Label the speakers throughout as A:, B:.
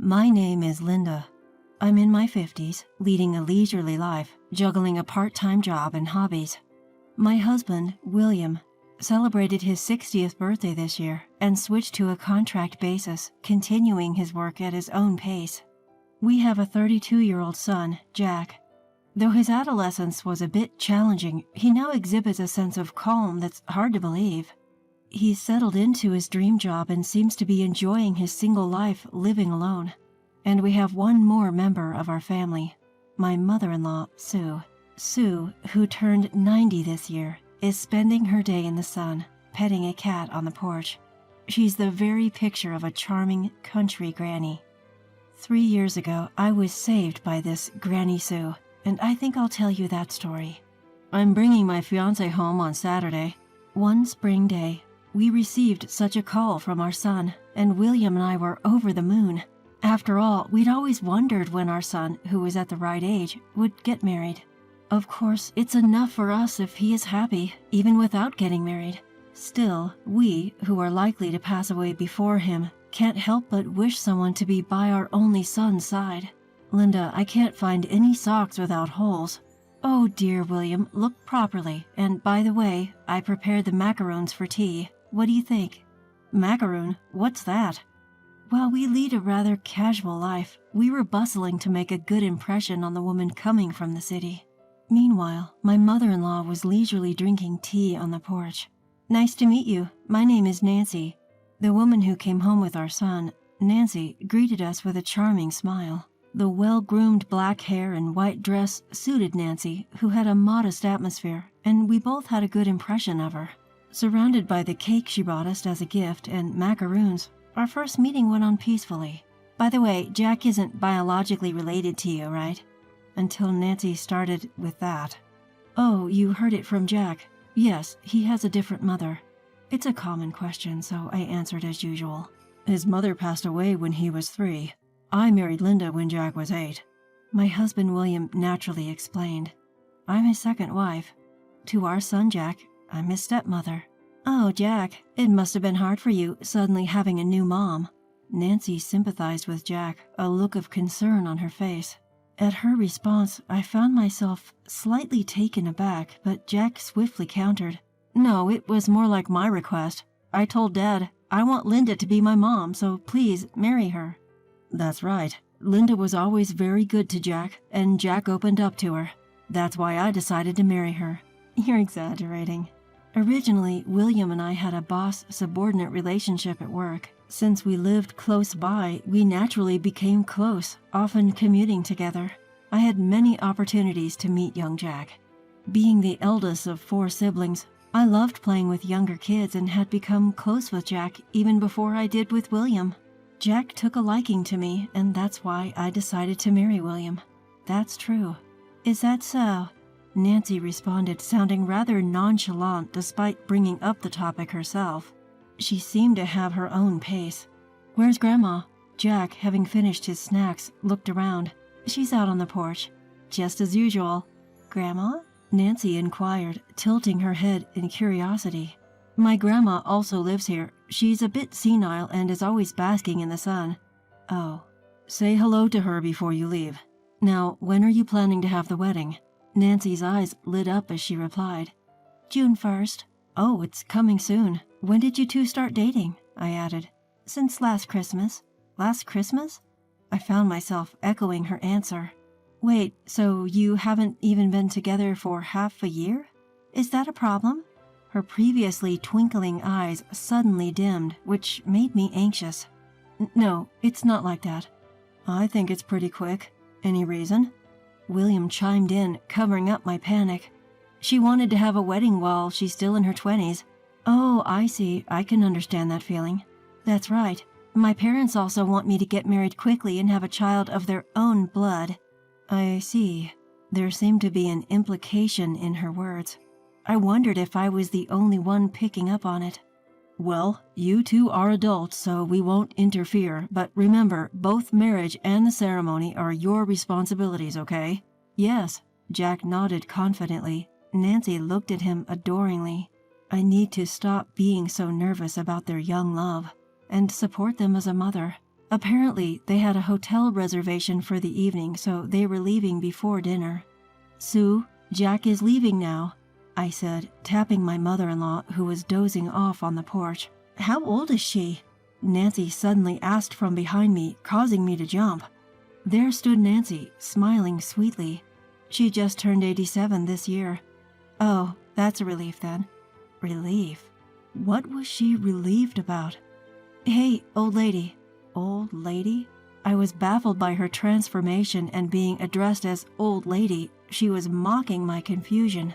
A: My name is Linda. I'm in my 50s, leading a leisurely life, juggling a part-time job and hobbies. My husband, William, celebrated his 60th birthday this year and switched to a contract basis, continuing his work at his own pace. We have a 32-year-old son, Jack. Though his adolescence was a bit challenging, he now exhibits a sense of calm that's hard to believe. He's settled into his dream job and seems to be enjoying his single life living alone. And we have one more member of our family, my mother-in-law, Sue. Sue, who turned 90 this year, is spending her day in the sun, petting a cat on the porch. She's the very picture of a charming country granny. 3 years ago, I was saved by this Granny Sue, and I think I'll tell you that story. I'm bringing my fiancé home on Saturday. One spring day, we received such a call from our son, and William and I were over the moon. After all, we'd always wondered when our son, who was at the right age, would get married. Of course, it's enough for us if he is happy, even without getting married. Still, we, who are likely to pass away before him, can't help but wish someone to be by our only son's side. Linda, I can't find any socks without holes. Oh dear, William, look properly. And by the way, I prepared the macaroons for tea. What do you think? Macaroon? What's that? While we lead a rather casual life, we were bustling to make a good impression on the woman coming from the city. Meanwhile, my mother-in-law was leisurely drinking tea on the porch. Nice to meet you. My name is Nancy. The woman who came home with our son, Nancy, greeted us with a charming smile. The well-groomed black hair and white dress suited Nancy, who had a modest atmosphere, and we both had a good impression of her. Surrounded by the cake she brought us as a gift and macaroons, our first meeting went on peacefully. By the way, Jack isn't biologically related to you, right? Until Nancy started with that. Oh, you heard it from Jack. Yes, he has a different mother. It's a common question, so I answered as usual. His mother passed away when he was 3. I married Linda when Jack was 8. My husband William naturally explained. I'm his second wife. To our son Jack, I'm his stepmother. Oh, Jack, it must have been hard for you suddenly having a new mom. Nancy sympathized with Jack, a look of concern on her face. At her response, I found myself slightly taken aback, but Jack swiftly countered. No, it was more like my request. I told Dad, I want Linda to be my mom, so please marry her. That's right. Linda was always very good to Jack, and Jack opened up to her. That's why I decided to marry her. You're exaggerating. Originally, William and I had a boss-subordinate relationship at work. Since we lived close by, we naturally became close, often commuting together. I had many opportunities to meet young Jack. Being the eldest of 4 siblings, I loved playing with younger kids and had become close with Jack even before I did with William. Jack took a liking to me, and that's why I decided to marry William. That's true. Is that so? Nancy responded, sounding rather nonchalant despite bringing up the topic herself. She seemed to have her own pace. Where's Grandma? Jack, having finished his snacks, looked around. She's out on the porch. Just as usual. Grandma? Nancy inquired, tilting her head in curiosity. My grandma also lives here. She's a bit senile and is always basking in the sun. Oh. Say hello to her before you leave. Now, when are you planning to have the wedding? Nancy's eyes lit up as she replied. June 1st. Oh, it's coming soon. When did you two start dating? I added. Since last Christmas. Last Christmas? I found myself echoing her answer. Wait, so you haven't even been together for half a year? Is that a problem? Her previously twinkling eyes suddenly dimmed, which made me anxious. No, it's not like that. I think it's pretty quick. Any reason? William chimed in, covering up my panic. She wanted to have a wedding while she's still in her 20s. Oh, I see. I can understand that feeling. That's right. My parents also want me to get married quickly and have a child of their own blood. I see. There seemed to be an implication in her words. I wondered if I was the only one picking up on it. Well, you two are adults, so we won't interfere, but remember, both marriage and the ceremony are your responsibilities, okay? Yes, Jack nodded confidently. Nancy looked at him adoringly. I need to stop being so nervous about their young love and support them as a mother. Apparently, they had a hotel reservation for the evening, so they were leaving before dinner. Sue, Jack is leaving now, I said, tapping my mother-in-law, who was dozing off on the porch. How old is she? Nancy suddenly asked from behind me, causing me to jump. There stood Nancy, smiling sweetly. She just turned 87 this year. Oh, that's a relief then. Relief? What was she relieved about? Hey, old lady. Old lady? I was baffled by her transformation, and being addressed as old lady, she was mocking my confusion.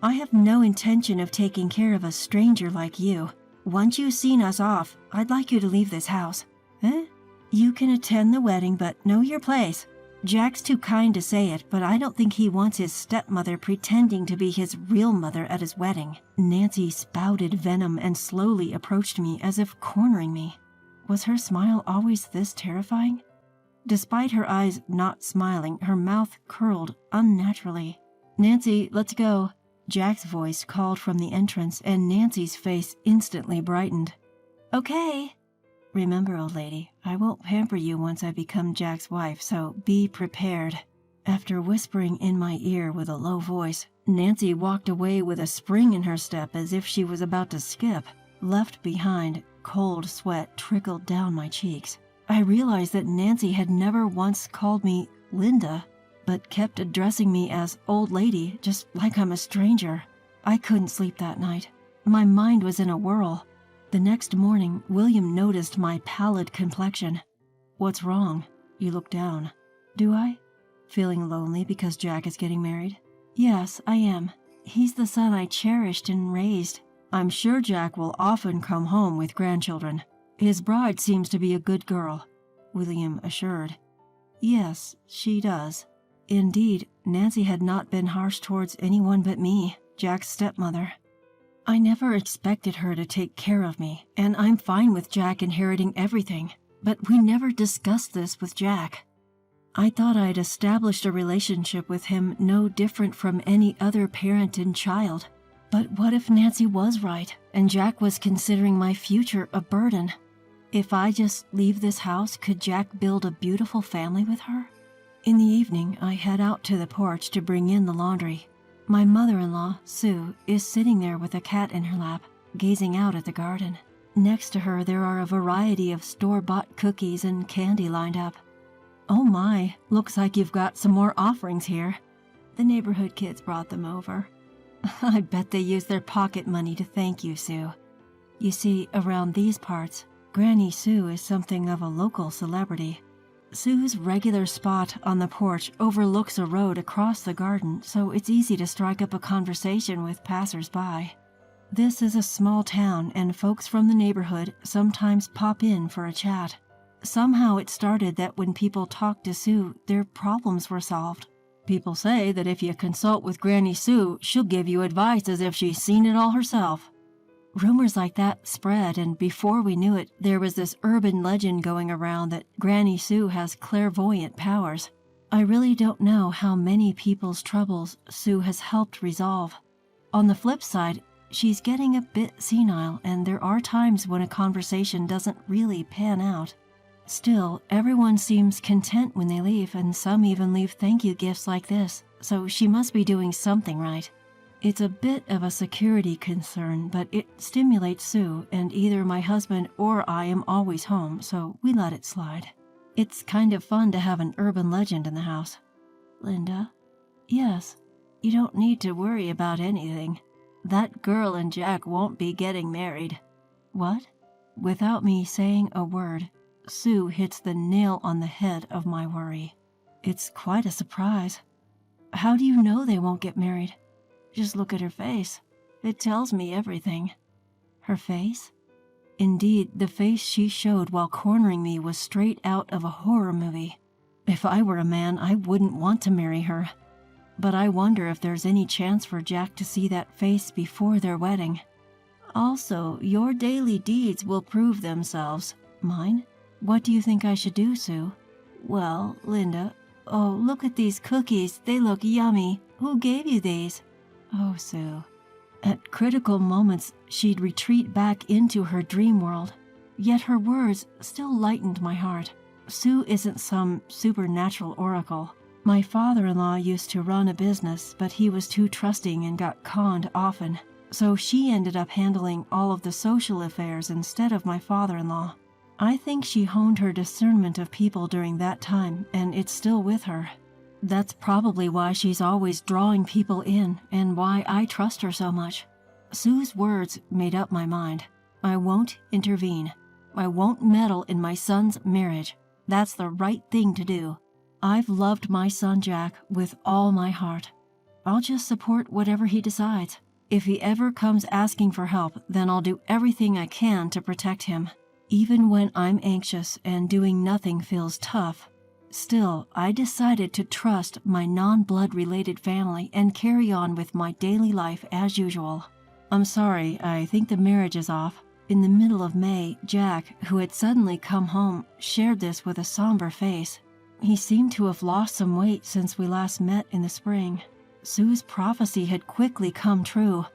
A: I have no intention of taking care of a stranger like you. Once you've seen us off, I'd like you to leave this house. Eh? You can attend the wedding, but know your place. Jack's too kind to say it, but I don't think he wants his stepmother pretending to be his real mother at his wedding. Nancy spouted venom and slowly approached me as if cornering me. Was her smile always this terrifying? Despite her eyes not smiling, her mouth curled unnaturally. Nancy, let's go. Jack's voice called from the entrance, and Nancy's face instantly brightened. Okay. Remember, old lady, I won't pamper you once I become Jack's wife, so be prepared. After whispering in my ear with a low voice, Nancy walked away with a spring in her step as if she was about to skip. Left behind, cold sweat trickled down my cheeks. I realized that Nancy had never once called me Linda, but kept addressing me as old lady, just like I'm a stranger. I couldn't sleep that night. My mind was in a whirl. The next morning, William noticed my pallid complexion. What's wrong? You look down. Do I? Feeling lonely because Jack is getting married? Yes, I am. He's the son I cherished and raised. I'm sure Jack will often come home with grandchildren. His bride seems to be a good girl, William assured. Yes, she does. Indeed, Nancy had not been harsh towards anyone but me, Jack's stepmother. I never expected her to take care of me, and I'm fine with Jack inheriting everything, but we never discussed this with Jack. I thought I'd established a relationship with him no different from any other parent and child. But what if Nancy was right, and Jack was considering my future a burden? If I just leave this house, could Jack build a beautiful family with her? In the evening, I head out to the porch to bring in the laundry. My mother-in-law, Sue, is sitting there with a cat in her lap, gazing out at the garden. Next to her, there are a variety of store-bought cookies and candy lined up. Oh my, looks like you've got some more offerings here. The neighborhood kids brought them over. I bet they used their pocket money to thank you, Sue. You see, around these parts, Granny Sue is something of a local celebrity. Sue's regular spot on the porch overlooks a road across the garden, so it's easy to strike up a conversation with passers-by. This is a small town, and folks from the neighborhood sometimes pop in for a chat. Somehow it started that when people talked to Sue, their problems were solved. People say that if you consult with Granny Sue, she'll give you advice as if she's seen it all herself. Rumors like that spread, and before we knew it, there was this urban legend going around that Granny Sue has clairvoyant powers. I really don't know how many people's troubles Sue has helped resolve. On the flip side, she's getting a bit senile, and there are times when a conversation doesn't really pan out. Still, everyone seems content when they leave, and some even leave thank you gifts like this, so she must be doing something right. It's a bit of a security concern, but it stimulates Sue, and either my husband or I am always home, so we let it slide. It's kind of fun to have an urban legend in the house. Linda? Yes. You don't need to worry about anything. That girl and Jack won't be getting married. What? Without me saying a word, Sue hits the nail on the head of my worry. It's quite a surprise. How do you know they won't get married? Just look at her face. It tells me everything. Her face? Indeed, the face she showed while cornering me was straight out of a horror movie. If I were a man, I wouldn't want to marry her. But I wonder if there's any chance for Jack to see that face before their wedding. Also, your daily deeds will prove themselves. Mine? What do you think I should do, Sue? Well, Linda, oh, look at these cookies. They look yummy. Who gave you these? Oh, Sue. At critical moments, she'd retreat back into her dream world. yet her words still lightened my heart. Sue isn't some supernatural oracle. My father-in-law used to run a business, but he was too trusting and got conned often. So she ended up handling all of the social affairs instead of my father-in-law. I think she honed her discernment of people during that time, and it's still with her. That's probably why she's always drawing people in and why I trust her so much. Sue's words made up my mind. I won't intervene. I won't meddle in my son's marriage. That's the right thing to do. I've loved my son Jack with all my heart. I'll just support whatever he decides. If he ever comes asking for help, then I'll do everything I can to protect him. Even when I'm anxious and doing nothing feels tough. Still, I decided to trust my non-blood related family and carry on with my daily life as usual. I'm sorry, I think the marriage is off. In the middle of May, Jack, who had suddenly come home, shared this with a somber face. He seemed to have lost some weight since we last met in the spring. Sue's prophecy had quickly come true.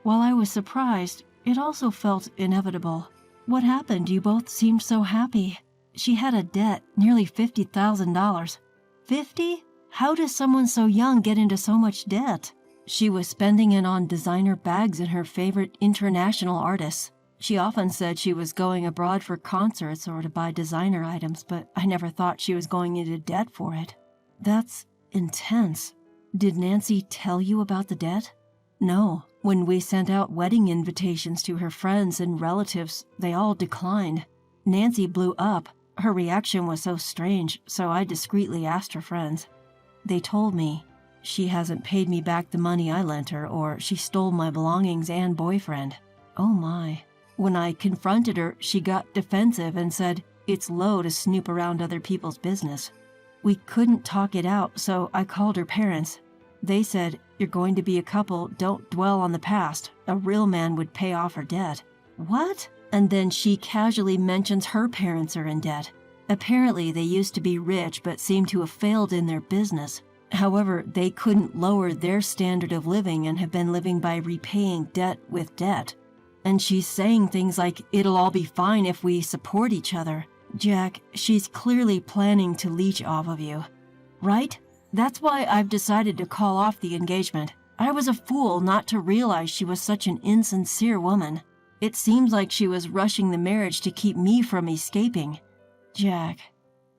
A: While I was surprised, it also felt inevitable. What happened? You both seemed so happy. She had a debt, nearly $50,000. 50? How does someone so young get into so much debt? She was spending it on designer bags and her favorite international artists. She often said she was going abroad for concerts or to buy designer items, but I never thought she was going into debt for it. That's intense. Did Nancy tell you about the debt? No. When we sent out wedding invitations to her friends and relatives, they all declined. Nancy blew up. Her reaction was so strange, so I discreetly asked her friends. They told me she hasn't paid me back the money I lent her, or she stole my belongings and boyfriend. Oh my. When I confronted her, she got defensive and said it's low to snoop around other people's business. We couldn't talk it out, so I called her parents. They said, "You're going to be a couple, don't dwell on the past. A real man would pay off her debt." What? And then she casually mentions her parents are in debt. Apparently, they used to be rich but seem to have failed in their business. However, they couldn't lower their standard of living and have been living by repaying debt with debt. And she's saying things like, it'll all be fine if we support each other. Jack, she's clearly planning to leech off of you. Right? That's why I've decided to call off the engagement. I was a fool not to realize she was such an insincere woman. It seems like she was rushing the marriage to keep me from escaping. Jack,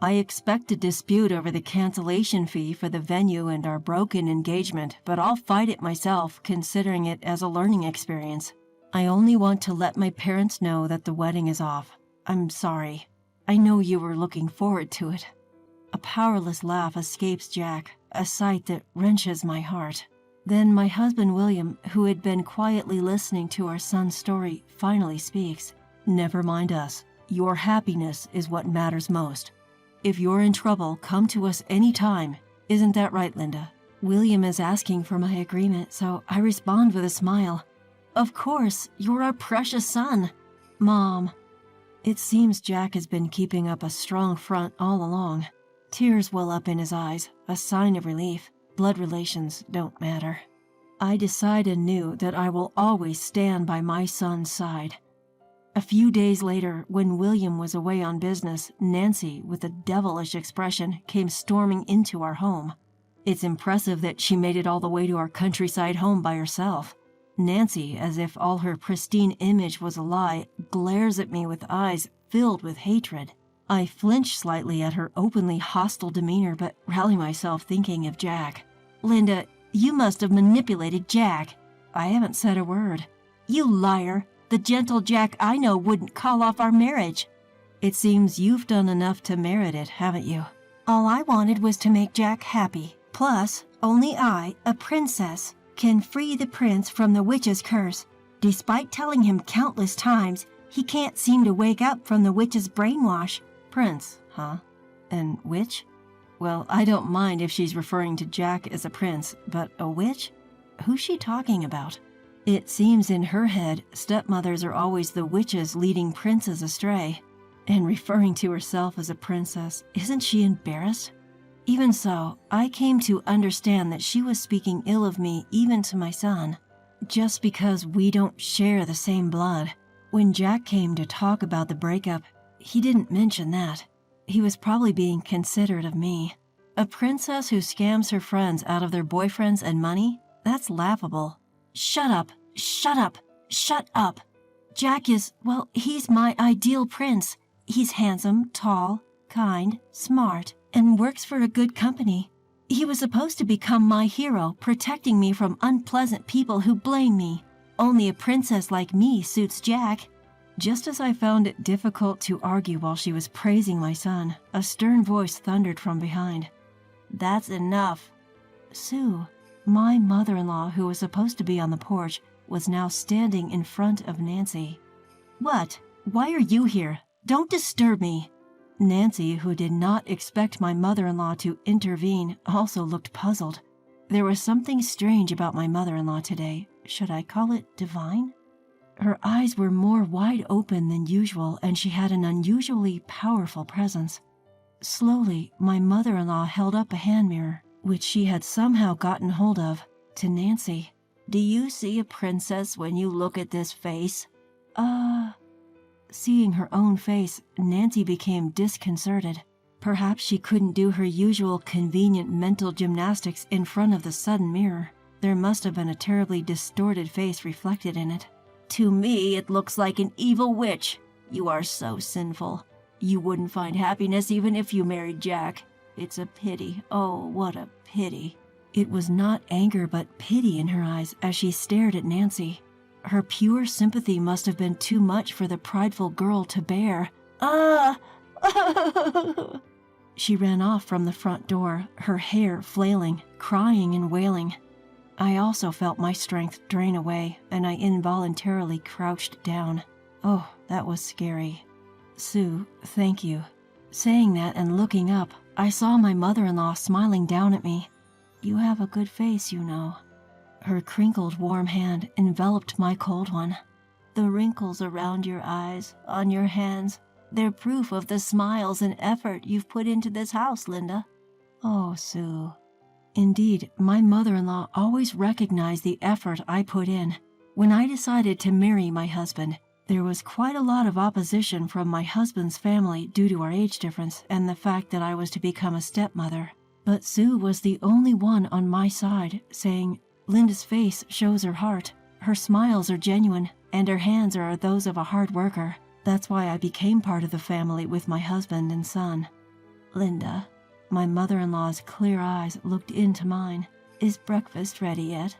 A: I expect a dispute over the cancellation fee for the venue and our broken engagement, but I'll fight it myself, considering it as a learning experience. I only want to let my parents know that the wedding is off. I'm sorry. I know you were looking forward to it. A powerless laugh escapes Jack, a sight that wrenches my heart. Then my husband William, who had been quietly listening to our son's story, finally speaks. Never mind us. Your happiness is what matters most. If you're in trouble, come to us anytime. Isn't that right, Linda? William is asking for my agreement, so I respond with a smile. Of course, you're our precious son. Mom. It seems Jack has been keeping up a strong front all along. Tears well up in his eyes, a sign of relief. Blood relations don't matter. I decide anew that I will always stand by my son's side. A few days later, when William was away on business, Nancy, with a devilish expression, came storming into our home. It's impressive that she made it all the way to our countryside home by herself. Nancy, as if all her pristine image was a lie, glares at me with eyes filled with hatred. I flinch slightly at her openly hostile demeanor, but rally myself thinking of Jack. Linda, you must have manipulated Jack. I haven't said a word. You liar! The gentle Jack I know wouldn't call off our marriage. It seems you've done enough to merit it, haven't you? All I wanted was to make Jack happy. Plus, only I, a princess, can free the prince from the witch's curse. Despite telling him countless times, he can't seem to wake up from the witch's brainwash. Prince, huh? And witch? Well, I don't mind if she's referring to Jack as a prince, but a witch? Who's she talking about? It seems in her head, stepmothers are always the witches leading princes astray. And referring to herself as a princess, isn't she embarrassed? Even so, I came to understand that she was speaking ill of me even to my son. Just because we don't share the same blood. When Jack came to talk about the breakup, he didn't mention that. He was probably being considerate of me. A princess who scams her friends out of their boyfriends and money? That's laughable. Shut up, shut up, shut up. Jack is, well, he's my ideal prince. He's handsome, tall, kind, smart, and works for a good company. He was supposed to become my hero, protecting me from unpleasant people who blame me. Only a princess like me suits Jack. Just as I found it difficult to argue while she was praising my son, a stern voice thundered from behind. That's enough. Sue, my mother-in-law, who was supposed to be on the porch, was now standing in front of Nancy. What? Why are you here? Don't disturb me. Nancy, who did not expect my mother-in-law to intervene, also looked puzzled. There was something strange about my mother-in-law today. Should I call it divine? Her eyes were more wide open than usual, and she had an unusually powerful presence. Slowly, my mother-in-law held up a hand mirror, which she had somehow gotten hold of, to Nancy. Do you see a princess when you look at this face? Seeing her own face, Nancy became disconcerted. Perhaps she couldn't do her usual convenient mental gymnastics in front of the sudden mirror. There must have been a terribly distorted face reflected in it. To me, it looks like an evil witch. You are so sinful. You wouldn't find happiness even if you married Jack. It's a pity. Oh, what a pity. It was not anger but pity in her eyes as she stared at Nancy. Her pure sympathy must have been too much for the prideful girl to bear. Ah! She ran off from the front door, her hair flailing, crying and wailing. I also felt my strength drain away, and I involuntarily crouched down. Oh, that was scary. Sue, thank you. Saying that and looking up, I saw my mother-in-law smiling down at me. You have a good face, you know. Her crinkled, warm hand enveloped my cold one. The wrinkles around your eyes, on your hands, they're proof of the smiles and effort you've put into this house, Linda. Oh, Sue. Indeed, my mother-in-law always recognized the effort I put in. When I decided to marry my husband, there was quite a lot of opposition from my husband's family due to our age difference and the fact that I was to become a stepmother. But Sue was the only one on my side, saying, Linda's face shows her heart, her smiles are genuine, and her hands are those of a hard worker. That's why I became part of the family with my husband and son. Linda, my mother-in-law's clear eyes looked into mine. Is breakfast ready yet?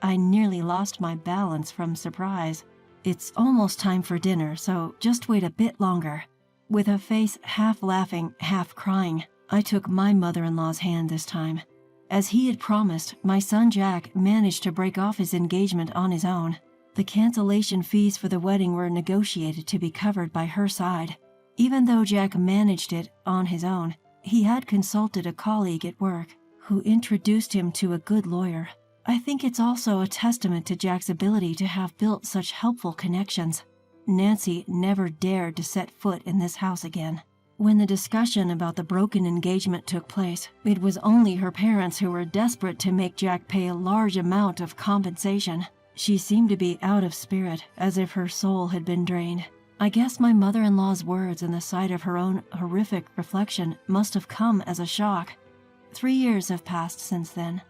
A: I nearly lost my balance from surprise. It's almost time for dinner, so just wait a bit longer. With a face half laughing, half crying, I took my mother-in-law's hand this time. As he had promised, my son Jack managed to break off his engagement on his own. The cancellation fees for the wedding were negotiated to be covered by her side. Even though Jack managed it on his own, he had consulted a colleague at work who introduced him to a good lawyer. I think it's also a testament to Jack's ability to have built such helpful connections. Nancy never dared to set foot in this house again. When the discussion about the broken engagement took place, it was only her parents who were desperate to make Jack pay a large amount of compensation. She seemed to be out of spirit, as if her soul had been drained. I guess my mother-in-law's words and the sight of her own horrific reflection must have come as a shock. 3 years have passed since then.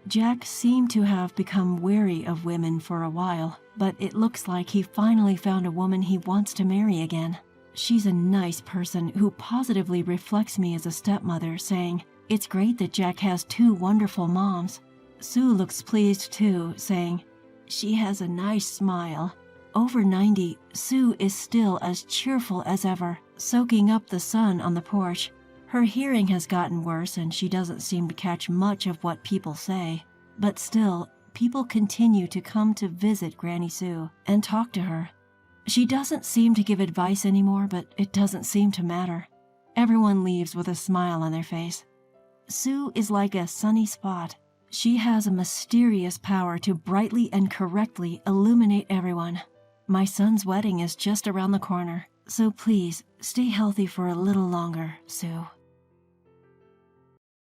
A: Jack seemed to have become wary of women for a while, but it looks like he finally found a woman he wants to marry again. She's a nice person who positively reflects me as a stepmother, saying, "It's great that Jack has 2 wonderful moms." Sue looks pleased too, saying, "She has a nice smile." Over 90, Sue is still as cheerful as ever, soaking up the sun on the porch. Her hearing has gotten worse and she doesn't seem to catch much of what people say. But still, people continue to come to visit Granny Sue and talk to her. She doesn't seem to give advice anymore, but it doesn't seem to matter. Everyone leaves with a smile on their face. Sue is like a sunny spot. She has a mysterious power to brightly and correctly illuminate everyone. My son's wedding is just around the corner, so please stay healthy for a little longer, Sue.